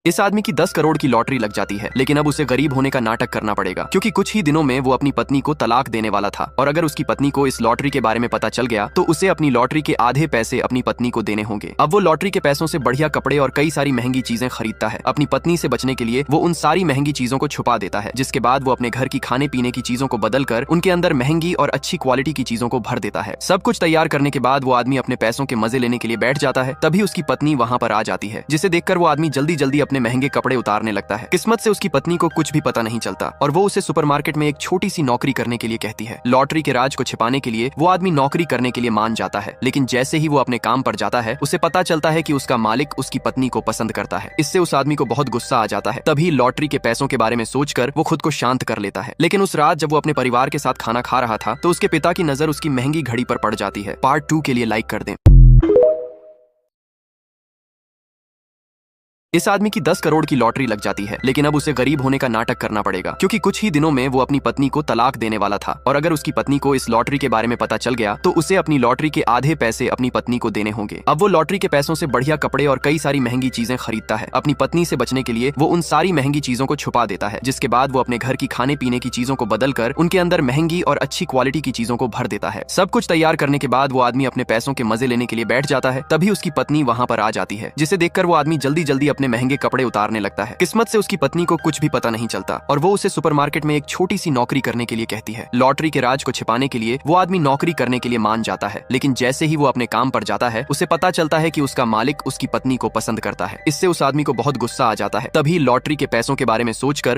इस आदमी की 10 करोड़ की लॉटरी लग जाती है, लेकिन अब उसे गरीब होने का नाटक करना पड़ेगा क्योंकि कुछ ही दिनों में वो अपनी पत्नी को तलाक देने वाला था। और अगर उसकी पत्नी को इस लॉटरी के बारे में पता चल गया तो उसे अपनी लॉटरी के आधे पैसे अपनी पत्नी को देने होंगे। अब वो लॉटरी के पैसों से बढ़िया कपड़े और कई सारी महंगी चीजें खरीदता है। अपनी पत्नी से बचने के लिए वो उन सारी महंगी चीजों को छुपा देता है, जिसके बाद वो अपने घर की खाने पीने की चीजों को बदलकर उनके अंदर महंगी और अच्छी क्वालिटी की चीजों को भर देता है। सब कुछ तैयार करने के बाद वो आदमी अपने पैसों के मजे लेने के लिए बैठ जाता है। तभी उसकी पत्नी वहां पर आ जाती है, जिसे देखकर वो आदमी जल्दी जल्दी अपने महंगे कपड़े उतारने लगता है। किस्मत से उसकी पत्नी को कुछ भी पता नहीं चलता और वो उसे सुपरमार्केट में एक छोटी सी नौकरी करने के लिए कहती है। लॉटरी के राज को छिपाने के लिए वो आदमी नौकरी करने के लिए मान जाता है, लेकिन जैसे ही वो अपने काम पर जाता है उसे पता चलता है कि उसका मालिक उसकी पत्नी को पसंद करता है। इससे उस आदमी को बहुत गुस्सा आ जाता है। तभी लॉटरी के पैसों के बारे में सोचकर वो खुद को शांत कर लेता है। लेकिन उस रात जब वो अपने परिवार के साथ खाना खा रहा था तो उसके पिता की नजर उसकी महंगी घड़ी पर पड़ जाती है। पार्ट 2 के लिए लाइक कर दें। इस आदमी की 10 करोड़ की लॉटरी लग जाती है, लेकिन अब उसे गरीब होने का नाटक करना पड़ेगा क्योंकि कुछ ही दिनों में वो अपनी पत्नी को तलाक देने वाला था। और अगर उसकी पत्नी को इस लॉटरी के बारे में पता चल गया तो उसे अपनी लॉटरी के आधे पैसे अपनी पत्नी को देने होंगे। अब वो लॉटरी के पैसों से बढ़िया कपड़े और कई सारी महंगी चीजें खरीदता है। अपनी पत्नी से बचने के लिए वो उन सारी महंगी चीजों को छुपा देता है, जिसके बाद वो अपने घर की खाने पीने की चीजों को बदलकर उनके अंदर महंगी और अच्छी क्वालिटी की चीजों को भर देता है। सब कुछ तैयार करने के बाद वो आदमी अपने पैसों के मजे लेने के लिए बैठ जाता है। तभी उसकी पत्नी वहां पर आ जाती है, जिसे देखकर वो आदमी जल्दी जल्दी अपने महंगे कपड़े उतारने लगता है। किस्मत से उसकी पत्नी को कुछ भी पता नहीं चलता और वो उसे सुपरमार्केट में एक छोटी सी नौकरी करने के लिए कहती है। लॉटरी के राज को छिपाने के लिए वो आदमी नौकरी करने के लिए मान जाता है, लेकिन जैसे ही वो अपने काम पर जाता है उसे पता चलता है कि उसका मालिक उसकी पत्नी को पसंद करता है। इससे उस आदमी को बहुत गुस्सा आ जाता है। तभी लॉटरी के पैसों के बारे में सोचकर